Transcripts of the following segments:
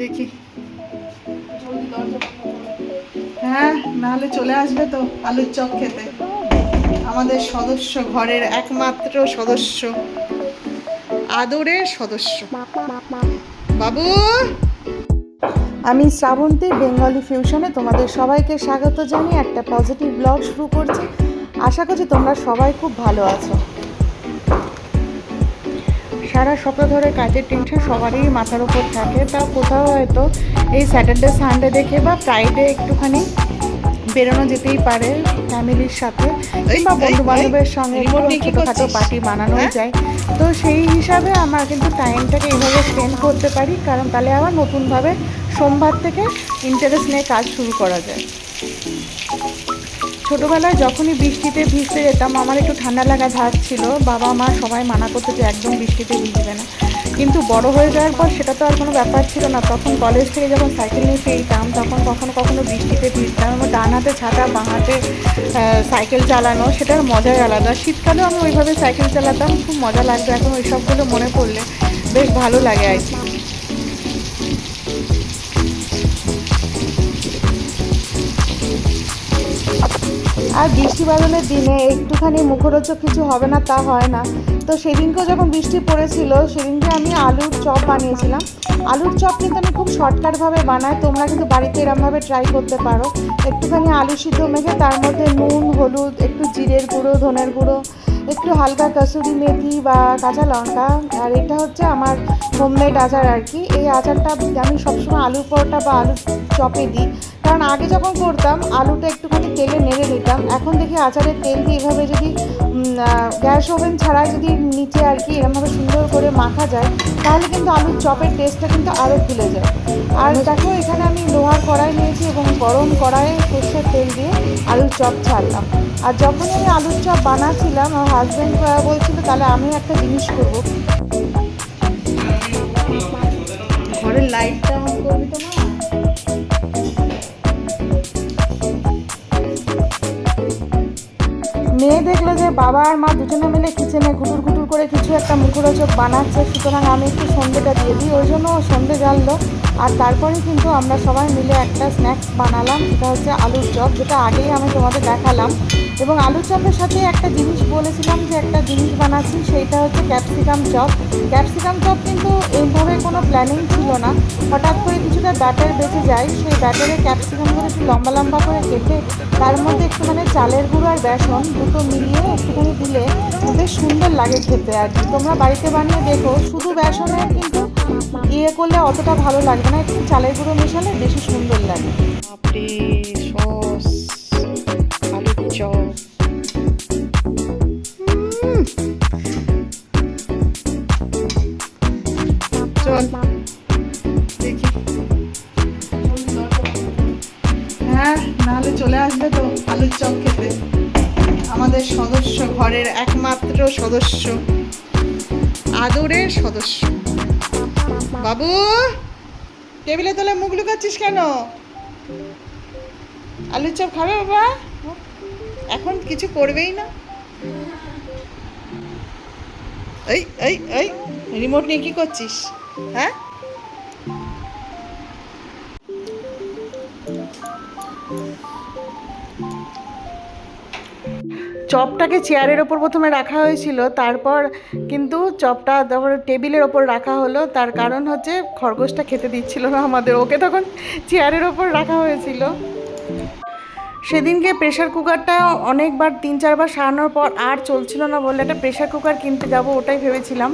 দেখি হ্যাঁ, নাহলে চলে আসবে তো আলুর চপ খেতে। আমাদের সদস্য, ঘরের একমাত্র সদস্য, আদরের সদস্য বাবু। আমি শ্রাবন্তী, বেঙ্গলি ফিউশনে তোমাদের সবাইকে স্বাগত জানিয়ে একটা পজিটিভ ব্লগ শুরু করছি। আশা করছি তোমরা সবাই খুব ভালো আছো। সারা সপ্তাহ ধরে কাজের টেনশন সবারই মাথার উপর থাকে, তা কোথাও হয়তো এই স্যাটারডে সানডে দেখে বা ফ্রাইডে একটুখানি বেরোনো যেতেই পারে ফ্যামিলির সাথে, কিংবা বন্ধু বান্ধবের সঙ্গে ছোটোখাটো পার্টি বানানোই যায়। তো সেই হিসাবে আমরা কিন্তু টাইমটাকে এইভাবে স্পেন্ড করতে পারি, কারণ তাহলে আবার নতুনভাবে সোমবার থেকে ইন্টারেস্ট নিয়ে কাজ শুরু করা যায়। ছোটোবেলায় যখনই বৃষ্টিতে ভিজতে যেতাম আমার একটু ঠান্ডা লাগা ধার ছিল, বাবা মা সবাই মানা করতো যে একদম বৃষ্টিতে ভিজবে না, কিন্তু বড় হয়ে যাওয়ার পর সেটা তো আর কোনো ব্যাপার ছিল না। তখন কলেজ থেকে যখন সাইকেল নিয়ে ফিরতাম তখন কখনো কখনো বৃষ্টিতে ভিজতাম, এবং ডান হাতে ছাতা বাঁ হাতে সাইকেল চালানো, সেটার মজাই আলাদা। শীতকালেও আমি ওইভাবে সাইকেল চালাতাম, খুব মজা লাগতো। এখন ওই সবগুলো মনে পড়লে বেশ ভালো লাগে আর কি। আর বৃষ্টি বাদলের দিনে একটুখানি মুখরোচক কিছু হবে না তা হয় না। তো সেদিনকেও যখন বৃষ্টি পড়েছিল সেদিনকে আমি আলুর চপ বানিয়েছিলাম। আলুর চপ কিন্তু আমি খুব শর্টকাটভাবে বানাই, তোমরা কিন্তু বাড়িতে এরমভাবে ট্রাই করতে পারো। একটুখানি আলু সিদ্ধ মেখে তার মধ্যে নুন, হলুদ, একটু জিরের গুঁড়ো, ধনের গুঁড়ো, একটু হালকা কসুরি মেথি বা কাঁচা লঙ্কা, আর এটা হচ্ছে আমার হোমমেড আচার আর কি। এই আচারটা আমি সবসময় আলুর পরোটা বা আলুর চপে দিই, কারণ আগে যখন করতাম আলুটা একটুখানি তেলে নেড়ে নিতাম। এখন দেখি আচারের তেল দিয়ে এভাবে যদি গ্যাস ওভেন ছাড়াই যদি নিচে আর কি এরমভাবে সুন্দর করে মাখা যায়, তাহলে কিন্তু আলুর চপের টেস্টটা কিন্তু আরও খুলে যায়। আর দেখো এখানে আমি লোহার কড়াই নিয়েছি এবং গরম কড়াইয়ে সর্ষের তেল দিয়ে আলুর চপ ছাড়লাম। আর যখন আমি আলুর চপ বানাচ্ছিলাম আমার হাজব্যান্ড বলছিল তাহলে আমিও একটা জিনিস করবো, ঘরের লাইটটা অন করবি তো না। মেয়ে দেখলো যে বাবা আর মা দুজনে মিলে কিচেনে ঘুটুর ঘুটুর করে কিছু একটা মুখরোচক বানাচ্ছে, সুতরাং আমি একটু সন্ধ্যেটা দিয়ে দিই, ওই জন্য সন্ধ্যে জ্বাললো। আর তারপরে কিন্তু আমরা সবাই মিলে একটা স্ন্যাক্স বানালাম, সেটা হচ্ছে আলুর চপ, যেটা আগেই আমি তোমাদের দেখালাম। এবং আলুর চপের সাথে একটা জিনিস বলেছিলাম যে একটা জিনিস বানাচ্ছি, সেইটা হচ্ছে ক্যাপসিকাম চপ। ক্যাপসিকাম চপ কিন্তু এইভাবে কোনো প্ল্যানিং ছিল না, হঠাৎ করে কিছুটা ব্যাটার বেঁচে যায়, সেই ব্যাটারে ক্যাপসিকামগুলো একটু লম্বা লম্বা করে কেটে তার মধ্যে একটু মানে চালের গুঁড়ো আর বেসন দুটো মিলিয়ে একটুখানি দিলে বেশ সুন্দর লাগে খেতে আর কি। তোমরা বাড়িতে বানিয়ে দেখো, শুধু বেসনে কিন্তু করলে অতটা ভালো লাগবে না, একটু চালের গুঁড়ো মেশালে বেশি সুন্দর লাগে। বাপরে, সস, আলুর চপ, চল দেখি হ্যাঁ, নাহলে চলে আসবে তো আলুর চপ খেতে। আমাদের সদস্য, ঘরের একমাত্র সদস্য, আদরের সদস্য বাবু। টেবিলে তোলে মুখ লুকাচ্ছিস কেন? আলুর চপ খাবে বাবা? এখন কিছু করবেই না। এই এই এই রিমোট নিয়ে কি করছিস? হ্যাঁ, চপটাকে চেয়ারের ওপর প্রথমে রাখা হয়েছিল, তারপর কিন্তু চপটা তারপরে টেবিলের ওপর রাখা হলো। তার কারণ হচ্ছে খরগোশটা খেতে দিচ্ছিল না আমাদের, ওকে তখন চেয়ারের ওপর রাখা হয়েছিল। সেদিনকে প্রেশার কুকারটা অনেকবার 3-4বার সারানোর পর আর চলছিল না বলে একটা প্রেশার কুকার কিনতে যাব, ওটাই ভেবেছিলাম।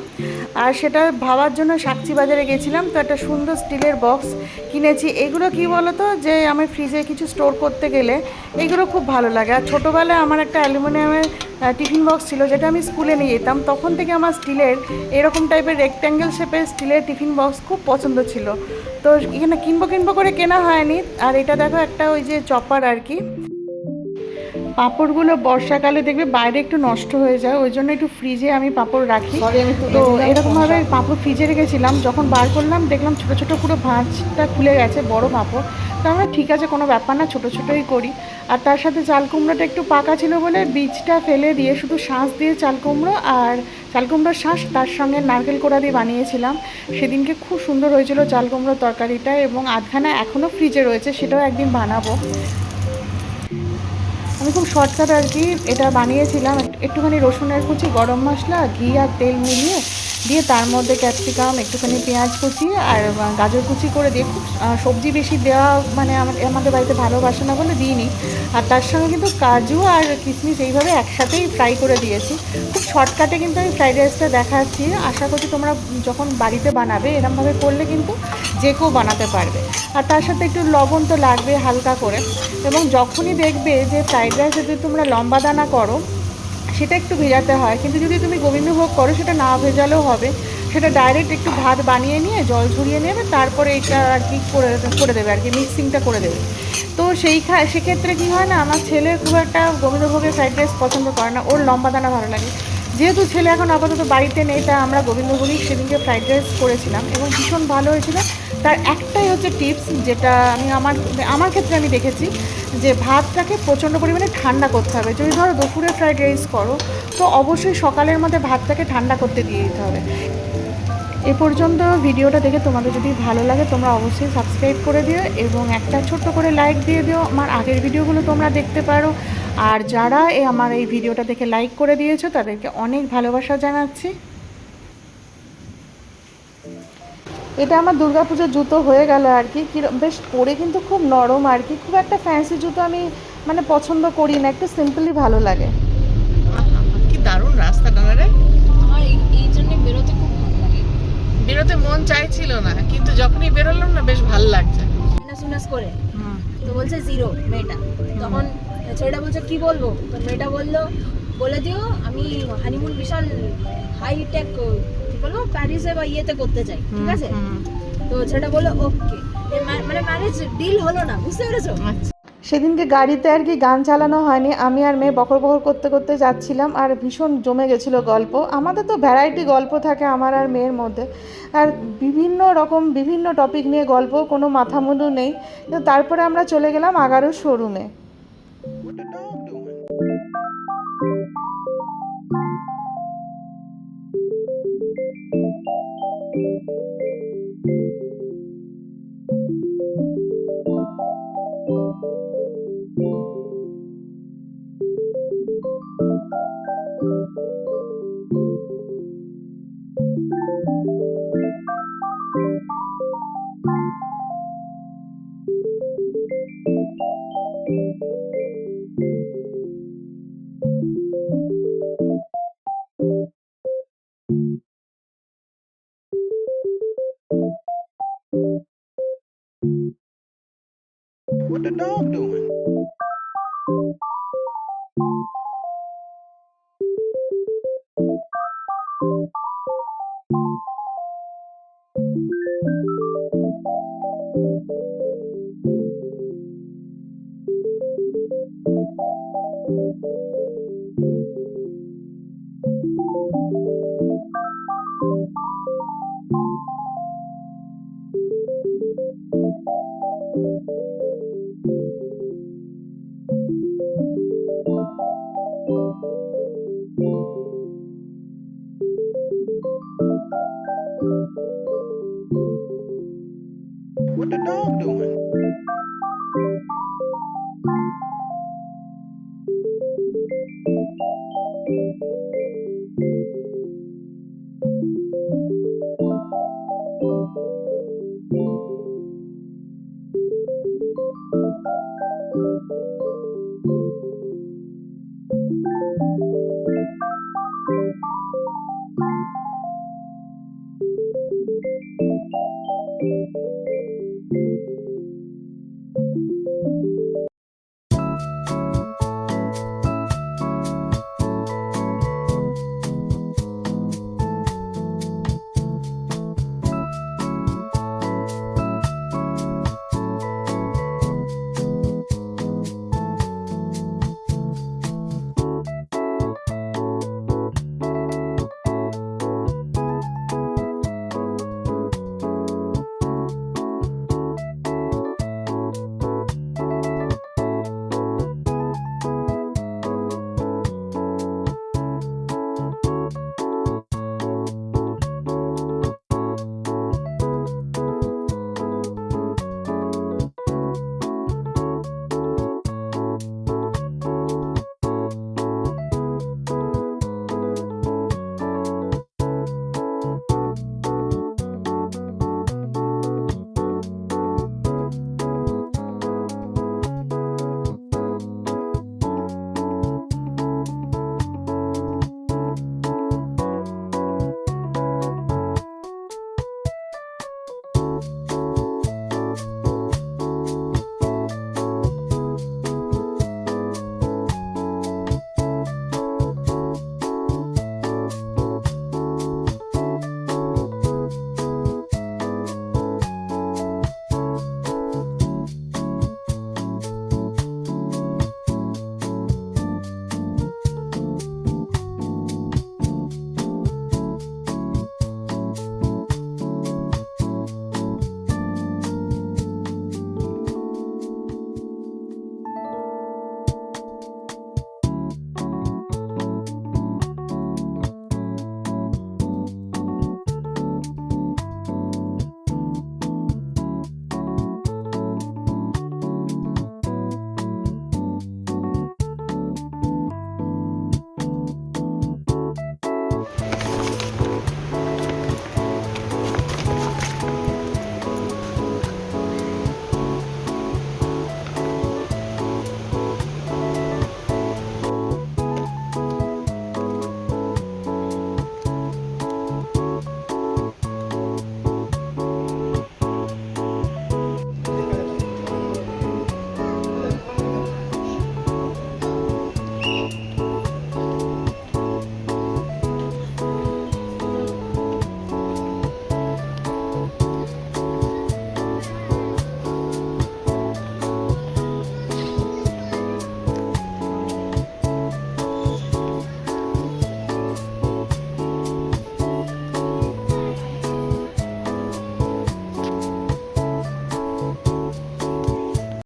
আর সেটা ভাবার জন্য সাকচি বাজারে গেছিলাম, তো একটা সুন্দর স্টিলের বক্স কিনেছি। এগুলো কি বলো তো, যে আমি ফ্রিজে কিছু স্টোর করতে গেলে এগুলো খুব ভালো লাগে। আর ছোটোবেলায় আমার একটা অ্যালুমিনিয়ামের টিফিন বক্স ছিল, যেটা আমি স্কুলে নিয়ে যেতাম, তখন থেকে আমার স্টিলের এরকম টাইপের রেক্ট্যাঙ্গেল শেপের স্টিলের টিফিন বক্স খুব পছন্দ ছিল। তো এখানে কিনবো কিনবো করে কেনা হয়নি। আর এটা দেখো একটা ওই যে চপার আর কি। পাঁপড়গুলো বর্ষাকালে দেখবে বাইরে একটু নষ্ট হয়ে যায়, ওই জন্য একটু ফ্রিজে আমি পাঁপড় রাখি। তো এরকমভাবে পাঁপড় ফ্রিজে রেখেছিলাম, যখন বার করলাম দেখলাম ছোটো ছোটো পুরো ভাঁজটা খুলে গেছে, বড় পাঁপড়। তো আমরা ঠিক আছে, কোনো ব্যাপার না, ছোটো ছোটোই করি। আর তার সাথে চাল কুমড়োটা একটু পাকা ছিল বলে বীজটা ফেলে দিয়ে শুধু শাঁস দিয়ে চাল কুমড়ো আর চাল কুমড়োর শাঁস তার সঙ্গে নারকেল কোড়া দিয়ে বানিয়েছিলাম। সেদিনকে খুব সুন্দর হয়েছিল চাল কুমড়োর তরকারিটা, এবং আধখানা এখনও ফ্রিজে রয়েছে, সেটাও একদিন বানাবো। আমি খুব শর্টকাট আর কি এটা বানিয়েছিলাম। একটুখানি রসুনের কুচি, গরম মশলা, ঘি আর তেল মিলিয়ে দিয়ে তার মধ্যে ক্যাপসিকাম, একটুখানি পেঁয়াজ কুচি আর গাজর কুচি করে দিয়ে, খুব সবজি বেশি দেওয়া মানে আমাদের বাড়িতে ভালোবাসে না বলে দিইনি। আর তার সঙ্গে কিন্তু কাজু আর কিশমিশ এইভাবে একসাথেই ফ্রাই করে দিয়েছি। খুব শর্টকাটে কিন্তু আমি ফ্রাইড রাইসটা দেখাচ্ছি, আশা করছি তোমরা যখন বাড়িতে বানাবে এরমভাবে করলে কিন্তু যে কেউ বানাতে পারবে। আর তার সাথে একটু লবণ তো লাগবে হালকা করে। এবং যখনই দেখবে যে ফ্রাইড রাইস যদি তোমরা লম্বা দানা করো সেটা একটু ভেজাতে হয়, কিন্তু যদি তুমি গোবিন্দভোগ করো সেটা না ভেজালেও হবে। সেটা ডাইরেক্ট একটু ভাত বানিয়ে নিয়ে জল ঝরিয়ে নেবে, তারপরে এটা আর কি করে দেবে আর কি, মিক্সিংটা করে দেবে। তো সেক্ষেত্রে কী হয় না, আমার ছেলে খুব একটা গোবিন্দভোগের ফ্রাইড রাইস পছন্দ করে না, ওর লম্বা দানা ভালো লাগে। যেহেতু ছেলে এখন আপাতত বাড়িতে নেই, তা আমরা গোবিন্দভোগই সেদিনকে ফ্রাইড রাইস করেছিলাম এবং ভীষণ ভালো হয়েছিল। তার একটাই হচ্ছে টিপস, যেটা আমি আমার ক্ষেত্রে আমি দেখেছি, যে ভাতটাকে প্রচণ্ড পরিমাণে ঠান্ডা করতে হবে। যদি ধরো দুপুরে ফ্রাইড রাইস করো তো অবশ্যই সকালের মধ্যে ভাতটাকে ঠান্ডা করতে দিয়ে দিতে হবে। এ পর্যন্ত ভিডিওটা দেখে তোমাদের যদি ভালো লাগে তোমরা অবশ্যই সাবস্ক্রাইব করে দিও এবং একটা ছোট্ট করে লাইক দিয়ে দিও। আমার আগের ভিডিওগুলো তোমরা দেখতে পারো। আর যারা আমার এই ভিডিওটা দেখে লাইক করে দিয়েছো তাদেরকে অনেক ভালোবাসা জানাচ্ছি। এটা আমার দুর্গাপুজোর জুতো হয়ে গেল আর কি, বেশ পরে কিন্তু খুব নরম আর কি। খুব একটা ফ্যান্সি জুতো আমি মানে পছন্দ করি না, একটু সিম্পলি ভালো লাগে। কি দারুণ রাস্তাটা না রে, আমার এই জন্য বেরোতে খুব ভালো লাগে। বেরোতে মন চাইছিল না, কিন্তু যখনই বেরোলাম না বেশ ভালো লাগছে। মাইনাস করে তো বলছে জিরো মেয়েটা, তখন ছেলেটা বলছে কি বলবো, তো মেয়েটা বলে দিও আমি হানিমুন বিশাল হাইটেক কি বলবো প্যারিসে বা ইয়েতে করতে চাই, ঠিক আছে? তো ছেলেটা বললো ওকে, মানে ম্যারেজ ডিল হলো না, বুঝতে পেরেছো? সেদিনকে গাড়িতে আর কি গান চালানো হয়নি, আমি আর মেয়ে বকর বকর করতে করতে যাচ্ছিলাম আর ভীষণ জমে গেছিলো গল্প। আমাদের তো ভ্যারাইটি গল্প থাকে আমার আর মেয়ের মধ্যে, আর বিভিন্ন রকম বিভিন্ন টপিক নিয়ে গল্প, কোনো মাথা মুন্ডু নেই। তো তারপরে আমরা চলে গেলাম আগারোর শোরুমে। What the dog doing? What the dog doing?